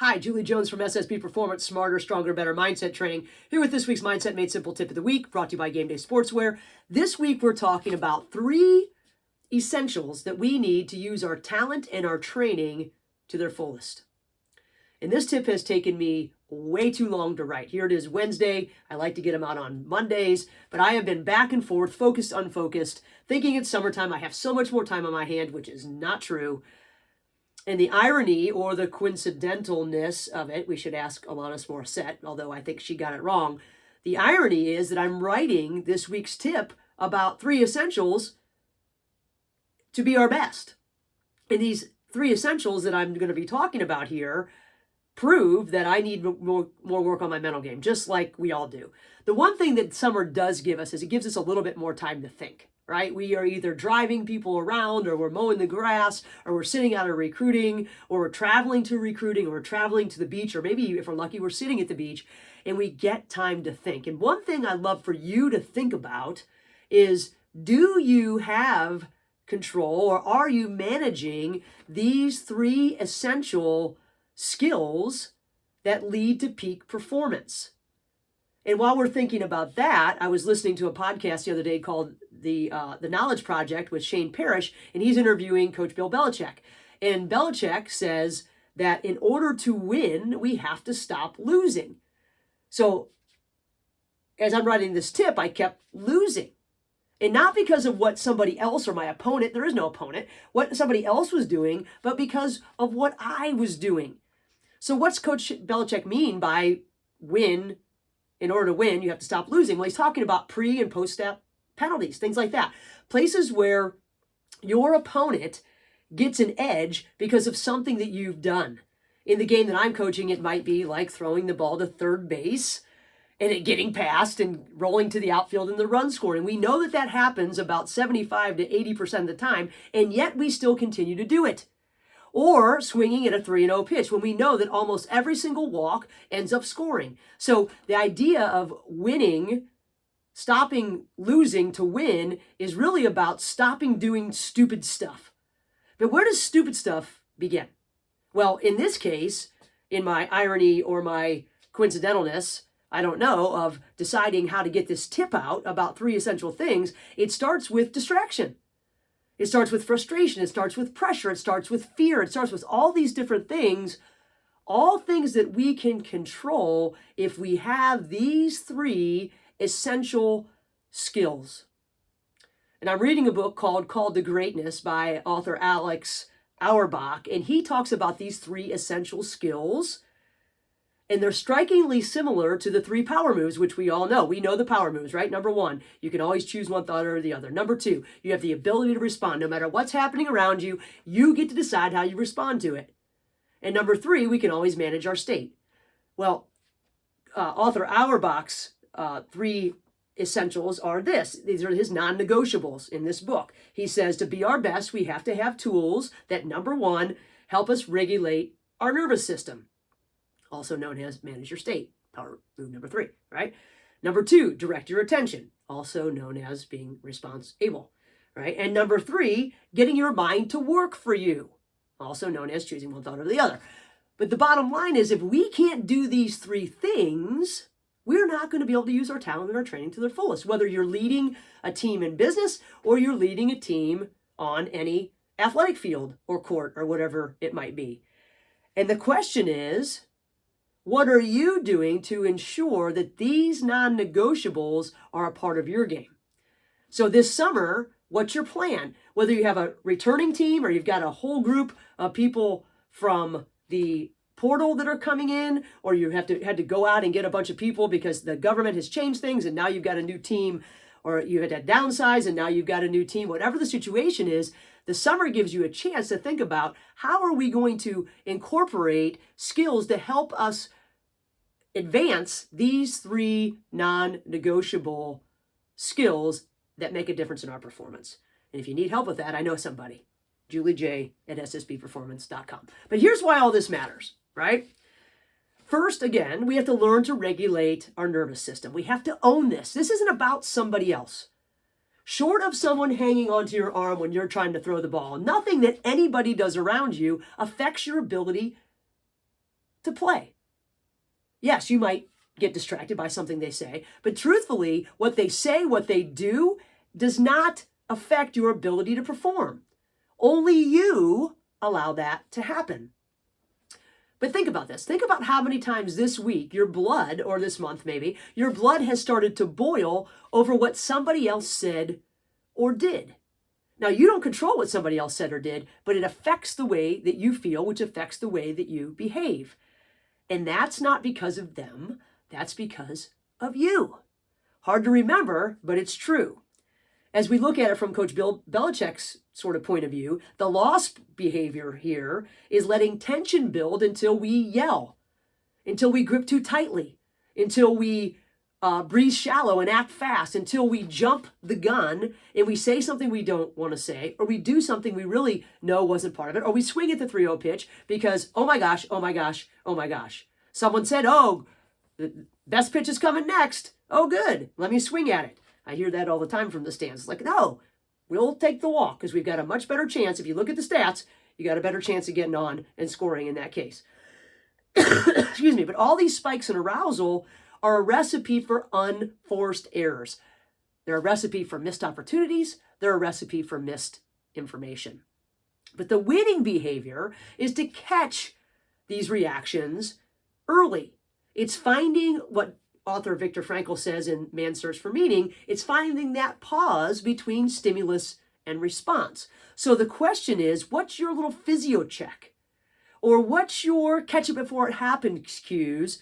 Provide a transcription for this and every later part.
Hi, Julie Jones from SSB Performance, Smarter, Stronger, Better Mindset Training, here with this week's Mindset Made Simple Tip of the Week, brought to you by Game Day Sportswear. This week, we're talking about 3 essentials that we need to use our talent and our training to their fullest. And this tip has taken me way too long to write. Here it is Wednesday. I like to get them out on Mondays, but I have been back and forth, focused, unfocused, thinking it's summertime. I have so much more time on my hand, which is not true. And the irony or the coincidentalness of it, we should ask Alanis Morissette, although I think she got it wrong. The irony is that I'm writing this week's tip about 3 essentials to be our best. And these 3 essentials that I'm going to be talking about here prove that I need more work on my mental game, just like we all do. The one thing that summer does give us is it gives us a little bit more time to think, right? We are either driving people around, or we're mowing the grass, or we're sitting out of recruiting, or we're traveling to recruiting, or we're traveling to the beach, or maybe if we're lucky, we're sitting at the beach, and we get time to think. And one thing I'd love for you to think about is, do you have control, or are you managing these 3 essential skills that lead to peak performance? And while we're thinking about that, I was listening to a podcast the other day called the Knowledge Project with Shane Parrish, and he's interviewing Coach Bill Belichick. And Belichick says that in order to win, we have to stop losing. So as I'm writing this tip, I kept losing. And not because of what somebody else or my opponent, there is no opponent, what somebody else was doing, but because of what I was doing. So what's Coach Belichick mean by win? In order to win, you have to stop losing. Well, he's talking about pre and post-snap penalties, things like that. Places where your opponent gets an edge because of something that you've done. In the game that I'm coaching, it might be like throwing the ball to third base and it getting past and rolling to the outfield in the run score. And we know that that happens about 75 to 80% of the time, and yet we still continue to do it. Or swinging at a 3-0 pitch when we know that almost every single walk ends up scoring. So the idea of winning, stopping losing to win, is really about stopping doing stupid stuff. But where does stupid stuff begin? Well, in this case, in my irony or my coincidentalness, I don't know, of deciding how to get this tip out about 3 essential things, it starts with distraction. It starts with frustration. It starts with pressure. It starts with fear. It starts with all these different things, all things that we can control if we have these 3 essential skills. And I'm reading a book called Called to Greatness by author Alex Auerbach, and he talks about these 3 essential skills. And they're strikingly similar to the 3 power moves, which we all know. We know the power moves, right? Number 1, you can always choose one thought or the other. Number 2, you have the ability to respond. No matter what's happening around you, you get to decide how you respond to it. And number 3, we can always manage our state. Well, author Auerbach's 3 essentials are this. These are his non-negotiables in this book. He says to be our best, we have to have tools that, number 1, help us regulate our nervous system, also known as manage your state, power move number 3, right? Number 2, direct your attention, also known as being response able, right? And number 3, getting your mind to work for you, also known as choosing one thought over the other. But the bottom line is, if we can't do these 3 things, we're not going to be able to use our talent and our training to their fullest, whether you're leading a team in business or you're leading a team on any athletic field or court or whatever it might be. And the question is, what are you doing to ensure that these non-negotiables are a part of your game? So this summer, what's your plan? Whether you have a returning team or you've got a whole group of people from the portal that are coming in, or you had to go out and get a bunch of people because the government has changed things and now you've got a new team, or you had to downsize and now you've got a new team. Whatever the situation is, the summer gives you a chance to think about, how are we going to incorporate skills to help us advance these 3 non-negotiable skills that make a difference in our performance. And if you need help with that, I know somebody, Julie J at ssbperformance.com. But here's why all this matters, right? First, again, we have to learn to regulate our nervous system. We have to own this. This isn't about somebody else. Short of someone hanging onto your arm when you're trying to throw the ball, nothing that anybody does around you affects your ability to play. Yes, you might get distracted by something they say, but truthfully, what they say, what they do, does not affect your ability to perform. Only you allow that to happen. But think about this. Think about how many times this week your blood, or this month maybe, your blood has started to boil over what somebody else said or did. Now, you don't control what somebody else said or did, but it affects the way that you feel, which affects the way that you behave. And that's not because of them. That's because of you. Hard to remember, but it's true. As we look at it from Coach Bill Belichick's sort of point of view, the lost behavior here is letting tension build until we yell, until we grip too tightly, until we breathe shallow and act fast, until we jump the gun and we say something we don't want to say, or we do something we really know wasn't part of it, or we swing at the 3-0 pitch because, oh my gosh, oh my gosh, oh my gosh. Someone said, oh, the best pitch is coming next. Oh, good. Let me swing at it. I hear that all the time from the stands. It's like, no, we'll take the walk because we've got a much better chance. If you look at the stats, you got a better chance of getting on and scoring in that case. Excuse me. But all these spikes in arousal are a recipe for unforced errors. They're a recipe for missed opportunities. They're a recipe for missed information. But the winning behavior is to catch these reactions early. It's finding what author Viktor Frankl says in Man's Search for Meaning. It's finding that pause between stimulus and response. So the question is, what's your little physio check? Or what's your catch it before it happens cues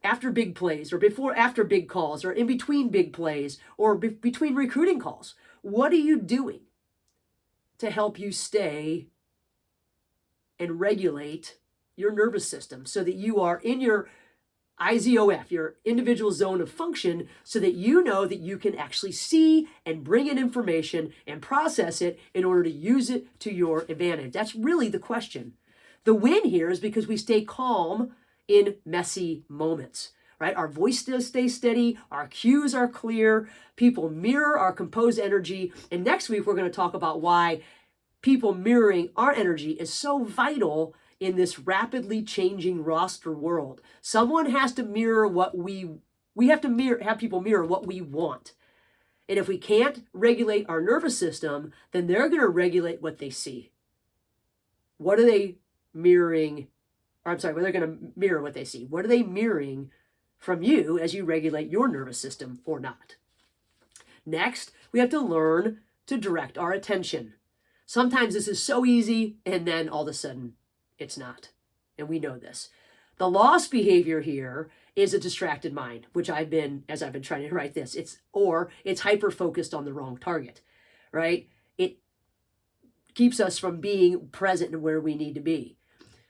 after big plays, or after big calls, or in between big plays, or between recruiting calls? What are you doing to help you stay and regulate your nervous system so that you are in your IZOF, your individual zone of function, so that you know that you can actually see and bring in information and process it in order to use it to your advantage? That's really the question. The win here is because we stay calm in messy moments, right? Our voice still stays steady, our cues are clear, people mirror our composed energy. And next week, we're going to talk about why people mirroring our energy is so vital in this rapidly changing roster world. Someone has to mirror what we have to have people mirror what we want. And if we can't regulate our nervous system, then they're going to regulate what they see. What are they mirroring? Or I'm sorry, they're going to mirror what they see. What are they mirroring from you as you regulate your nervous system or not? Next, we have to learn to direct our attention. Sometimes this is so easy, and then all of a sudden, it's not. And we know this. The lost behavior here is a distracted mind, which as I've been trying to write this, it's hyper-focused on the wrong target, right? It keeps us from being present in where we need to be.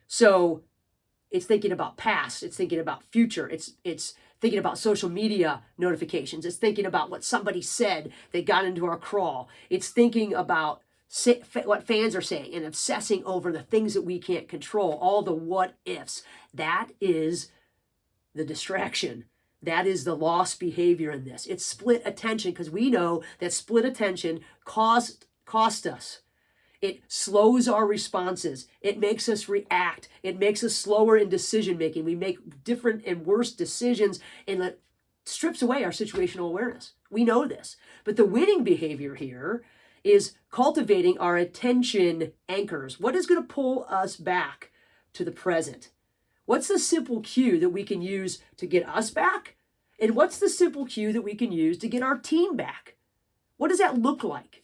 So it's thinking about past, it's thinking about future, it's thinking about social media notifications, it's thinking about what somebody said that got into our crawl, it's thinking about what fans are saying and obsessing over the things that we can't control, all the what ifs. That is the distraction. That is the lost behavior in this. It's split attention, because we know that split attention cost us. It slows our responses. It makes us react. It makes us slower in decision making. We make different and worse decisions, and it strips away our situational awareness. We know this. But the winning behavior here is cultivating our attention anchors. What is going to pull us back to the present? What's the simple cue that we can use to get us back? And what's the simple cue that we can use to get our team back? What does that look like?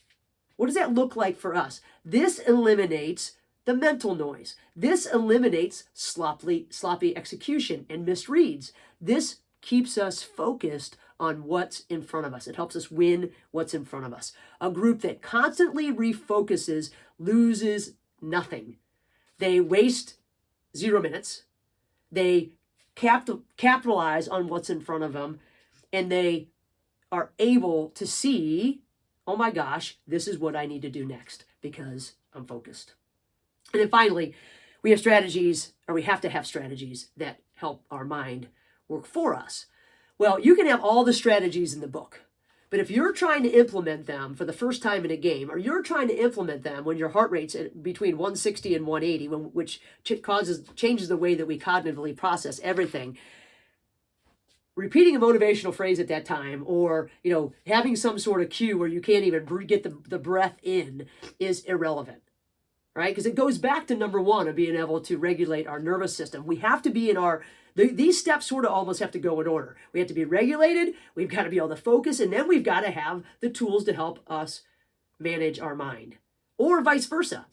What does that look like for us? This eliminates the mental noise. This eliminates sloppy execution and misreads. This keeps us focused on what's in front of us. It helps us win what's in front of us. A group that constantly refocuses loses nothing. They waste 0 minutes. They capitalize on what's in front of them, and they are able to see, oh my gosh, this is what I need to do next because I'm focused. And then finally, we have to have strategies that help our mind work for us. Well, you can have all the strategies in the book, But if you're trying to implement them for the first time in a game, or you're trying to implement them when your heart rate's at between 160 and 180, which changes the way that we cognitively process everything, repeating a motivational phrase at that time, or having some sort of cue where you can't even get the breath in, is irrelevant, right? Because it goes back to number one of being able to regulate our nervous system. We have to be in these steps sort of almost have to go in order. We have to be regulated, we've got to be able to focus, and then we've got to have the tools to help us manage our mind. Or vice versa.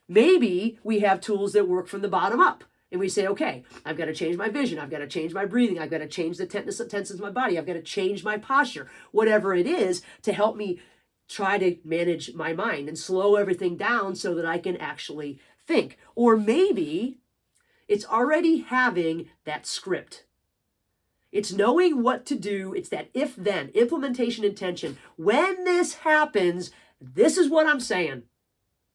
Maybe we have tools that work from the bottom up. And we say, okay, I've got to change my vision. I've got to change my breathing. I've got to change the tenseness of my body. I've got to change my posture, whatever it is, to help me try to manage my mind and slow everything down so that I can actually think. Or maybe it's already having that script. It's knowing what to do. It's that if-then, implementation intention. When this happens, this is what I'm saying.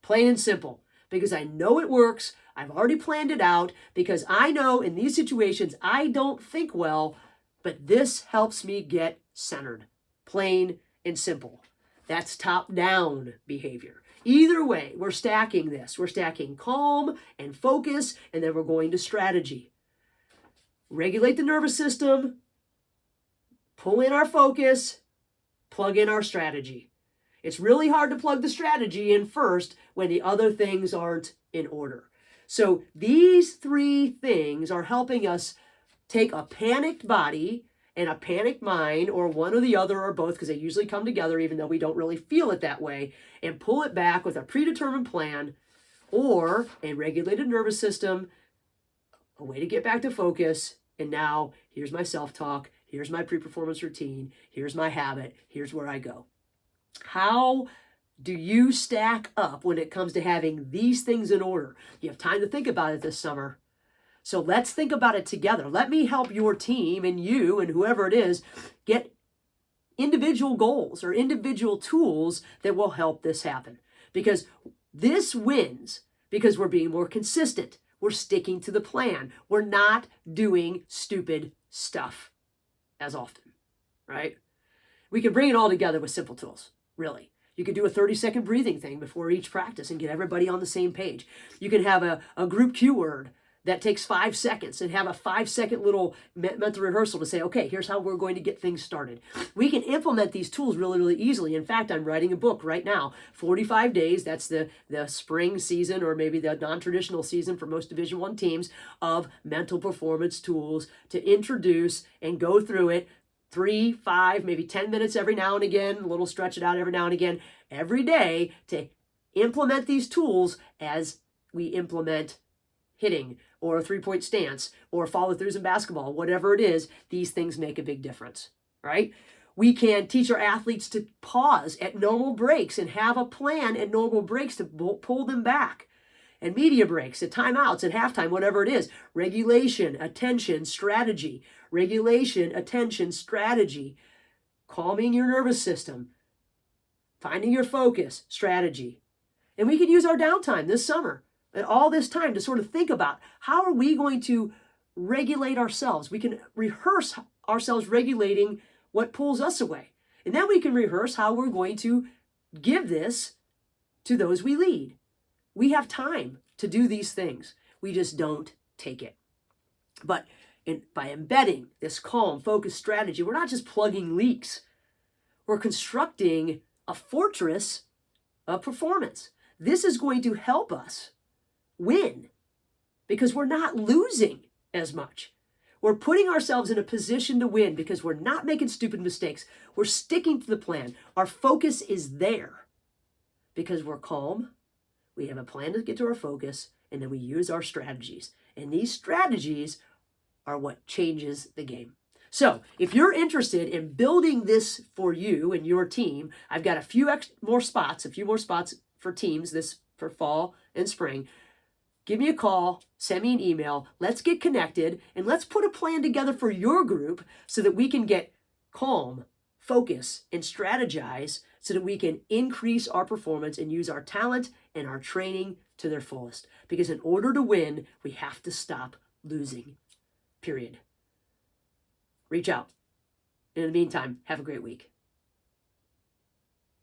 Plain and simple. Because I know it works. I've already planned it out, because I know in these situations I don't think well, but this helps me get centered. Plain and simple. That's top-down behavior. Either way, we're stacking this. We're stacking calm and focus, and then we're going to strategy. Regulate the nervous system, pull in our focus, plug in our strategy. It's really hard to plug the strategy in first when the other things aren't in order. So these three things are helping us take a panicked body and a panicked mind, or one or the other or both, because they usually come together even though we don't really feel it that way, and pull it back with a predetermined plan or a regulated nervous system, a way to get back to focus. And now here's my self-talk, here's my pre-performance routine, here's my habit, here's where I go. How do you stack up when it comes to having these things in order? You have time to think about it this summer. So let's think about it together. Let me help your team and you and whoever it is get individual goals or individual tools that will help this happen. Because this wins because we're being more consistent. We're sticking to the plan. We're not doing stupid stuff as often, right? We can bring it all together with simple tools, really. You could do a 30-second breathing thing before each practice and get everybody on the same page. You can have a group cue word that takes 5 seconds and have a 5-second little mental rehearsal to say, okay, here's how we're going to get things started. We can implement these tools really, really easily. In fact, I'm writing a book right now, 45 days. That's the spring season, or maybe the non-traditional season for most Division I teams, of mental performance tools to introduce and go through it 3, 5, maybe 10 minutes every now and again, a little stretch it out every now and again, every day, to implement these tools as we implement hitting or a three-point stance or follow-throughs in basketball, whatever it is. These things make a big difference, right? We can teach our athletes to pause at normal breaks and have a plan at normal breaks to pull them back. And media breaks, at timeouts, at halftime, whatever it is. Regulation, attention, strategy. Regulation, attention, strategy. Calming your nervous system. Finding your focus, strategy. And we can use our downtime this summer and all this time to sort of think about, how are we going to regulate ourselves? We can rehearse ourselves regulating what pulls us away. And then we can rehearse how we're going to give this to those we lead. We have time to do these things. We just don't take it. But by embedding this calm, focused strategy, we're not just plugging leaks. We're constructing a fortress of performance. This is going to help us win because we're not losing as much. We're putting ourselves in a position to win because we're not making stupid mistakes. We're sticking to the plan. Our focus is there because we're calm. We have a plan to get to our focus, and then we use our strategies. And these strategies are what changes the game. So if you're interested in building this for you and your team, I've got a few more spots for teams this for fall and spring. Give me a call, send me an email, let's get connected, and let's put a plan together for your group so that we can get calm, focus, and strategize so that we can increase our performance and use our talent and our training to their fullest. Because in order to win, we have to stop losing, period. Reach out. In the meantime, have a great week.